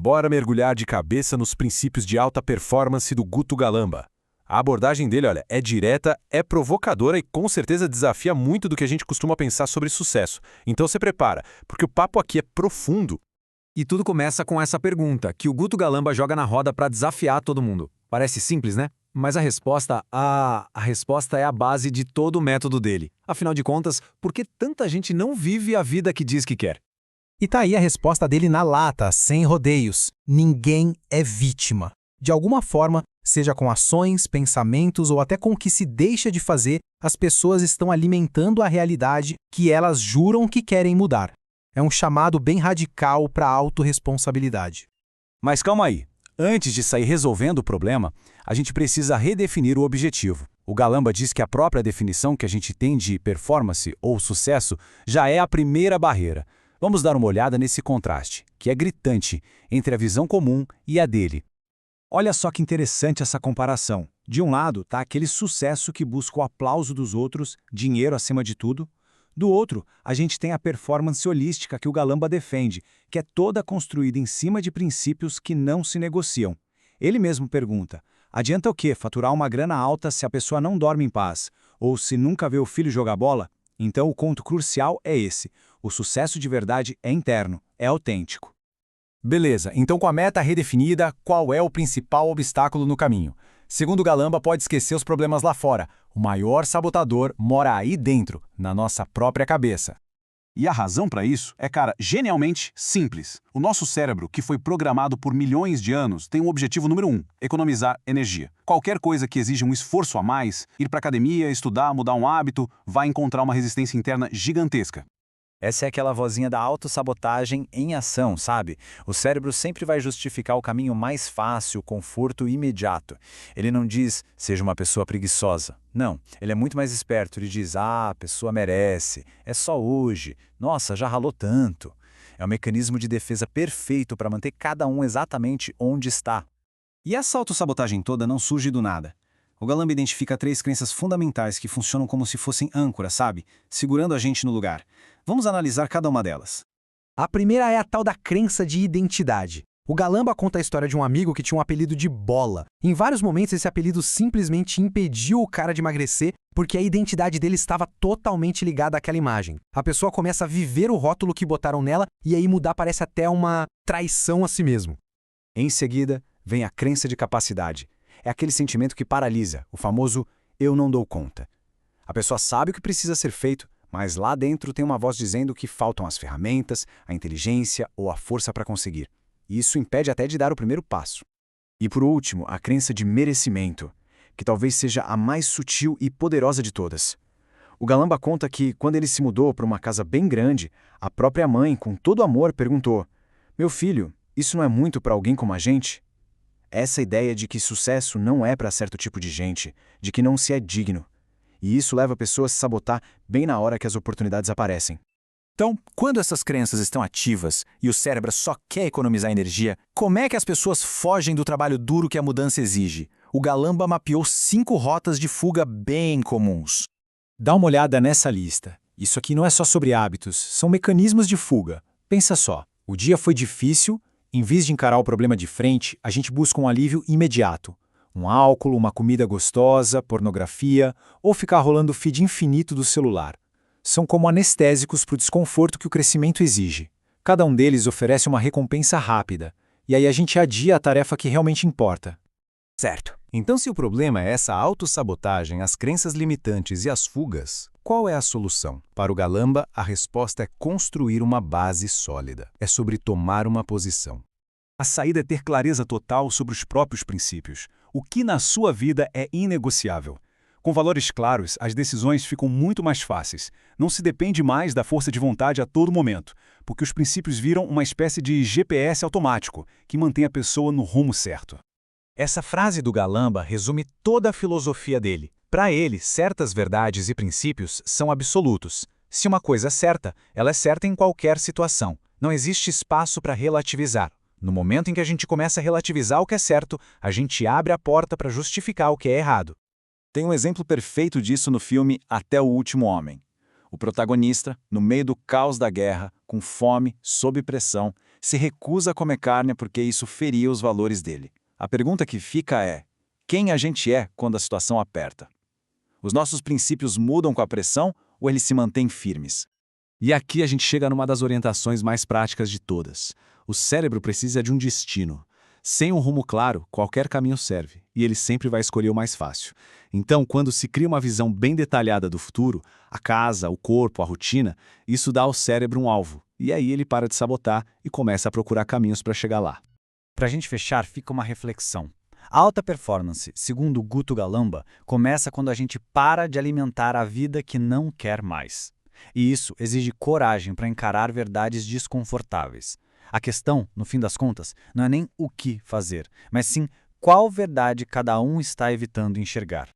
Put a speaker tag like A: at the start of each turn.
A: Bora mergulhar de cabeça nos princípios de alta performance do Guto Galamba. A abordagem dele, olha, é direta, é provocadora e com certeza desafia muito do que a gente costuma pensar sobre sucesso. Então se prepara, porque o papo aqui é profundo.
B: E tudo começa com essa pergunta, que o Guto Galamba joga na roda para desafiar todo mundo. Parece simples, né? Mas a resposta é a base de todo o método dele. Afinal de contas, por que tanta gente não vive a vida que diz que quer?
C: E tá aí a resposta dele na lata, sem rodeios. Ninguém é vítima. De alguma forma, seja com ações, pensamentos ou até com o que se deixa de fazer, as pessoas estão alimentando a realidade que elas juram que querem mudar. É um chamado bem radical para a autorresponsabilidade.
D: Mas calma aí. Antes de sair resolvendo o problema, a gente precisa redefinir o objetivo. O Galamba diz que a própria definição que a gente tem de performance ou sucesso já é a primeira barreira. Vamos dar uma olhada nesse contraste, que é gritante, entre a visão comum e a dele. Olha só que interessante essa comparação. De um lado está aquele sucesso que busca o aplauso dos outros, dinheiro acima de tudo. Do outro, a gente tem a performance holística que o Galamba defende, que é toda construída em cima de princípios que não se negociam. Ele mesmo pergunta, adianta o quê faturar uma grana alta se a pessoa não dorme em paz? Ou se nunca vê o filho jogar bola? Então o ponto crucial é esse. O sucesso de verdade é interno, é autêntico. Beleza, então com a meta redefinida, qual é o principal obstáculo no caminho? Segundo Galamba, pode esquecer os problemas lá fora. O maior sabotador mora aí dentro, na nossa própria cabeça.
E: E a razão para isso é, genialmente simples. O nosso cérebro, que foi programado por milhões de anos, tem um objetivo número 1, economizar energia. Qualquer coisa que exija um esforço a mais, ir para academia, estudar, mudar um hábito, vai encontrar uma resistência interna gigantesca.
D: Essa é aquela vozinha da autossabotagem em ação, sabe? O cérebro sempre vai justificar o caminho mais fácil, o conforto imediato. Ele não diz, seja uma pessoa preguiçosa. Não, ele é muito mais esperto. Ele diz, a pessoa merece, é só hoje, nossa, já ralou tanto. É um mecanismo de defesa perfeito para manter cada um exatamente onde está.
E: E essa autossabotagem toda não surge do nada. O Galamba identifica 3 crenças fundamentais que funcionam como se fossem âncoras, sabe? Segurando a gente no lugar. Vamos analisar cada uma delas.
C: A primeira é a tal da crença de identidade. O Galamba conta a história de um amigo que tinha um apelido de Bola. Em vários momentos, esse apelido simplesmente impediu o cara de emagrecer porque a identidade dele estava totalmente ligada àquela imagem. A pessoa começa a viver o rótulo que botaram nela e aí mudar parece até uma traição a si mesmo.
D: Em seguida, vem a crença de capacidade. É aquele sentimento que paralisa, o famoso eu não dou conta. A pessoa sabe o que precisa ser feito, mas lá dentro tem uma voz dizendo que faltam as ferramentas, a inteligência ou a força para conseguir. E isso impede até de dar o primeiro passo. E por último, a crença de merecimento, que talvez seja a mais sutil e poderosa de todas. O Galamba conta que, quando ele se mudou para uma casa bem grande, a própria mãe, com todo amor, perguntou: "Meu filho, isso não é muito para alguém como a gente?" Essa ideia de que sucesso não é para certo tipo de gente, de que não se é digno. E isso leva a pessoas a se sabotar bem na hora que as oportunidades aparecem. Então, quando essas crenças estão ativas e o cérebro só quer economizar energia, como é que as pessoas fogem do trabalho duro que a mudança exige? O Galamba mapeou 5 rotas de fuga bem comuns. Dá uma olhada nessa lista. Isso aqui não é só sobre hábitos, são mecanismos de fuga. Pensa só, o dia foi difícil. Em vez de encarar o problema de frente, a gente busca um alívio imediato. Um álcool, uma comida gostosa, pornografia, ou ficar rolando o feed infinito do celular. São como anestésicos para o desconforto que o crescimento exige. Cada um deles oferece uma recompensa rápida, e aí a gente adia a tarefa que realmente importa.
A: Certo. Então se o problema é essa autossabotagem, as crenças limitantes e as fugas, qual é a solução? Para o Galamba, a resposta é construir uma base sólida. É sobre tomar uma posição.
E: A saída é ter clareza total sobre os próprios princípios. O que na sua vida é inegociável. Com valores claros, as decisões ficam muito mais fáceis. Não se depende mais da força de vontade a todo momento, porque os princípios viram uma espécie de GPS automático, que mantém a pessoa no rumo certo.
D: Essa frase do Galamba resume toda a filosofia dele. Para ele, certas verdades e princípios são absolutos. Se uma coisa é certa, ela é certa em qualquer situação. Não existe espaço para relativizar. No momento em que a gente começa a relativizar o que é certo, a gente abre a porta para justificar o que é errado.
E: Tem um exemplo perfeito disso no filme Até o Último Homem. O protagonista, no meio do caos da guerra, com fome, sob pressão,
D: se recusa a comer carne porque isso feria os valores dele. A pergunta que fica é: quem a gente é quando a situação aperta? Os nossos princípios mudam com a pressão ou eles se mantêm firmes?
B: E aqui a gente chega numa das orientações mais práticas de todas. O cérebro precisa de um destino. Sem um rumo claro, qualquer caminho serve, e ele sempre vai escolher o mais fácil. Então, quando se cria uma visão bem detalhada do futuro, a casa, o corpo, a rotina, isso dá ao cérebro um alvo, e aí ele para de sabotar e começa a procurar caminhos para chegar lá.
D: Para a gente fechar, fica uma reflexão. A alta performance, segundo Guto Galamba, começa quando a gente para de alimentar a vida que não quer mais. E isso exige coragem para encarar verdades desconfortáveis. A questão, no fim das contas, não é nem o que fazer, mas sim qual verdade cada um está evitando enxergar.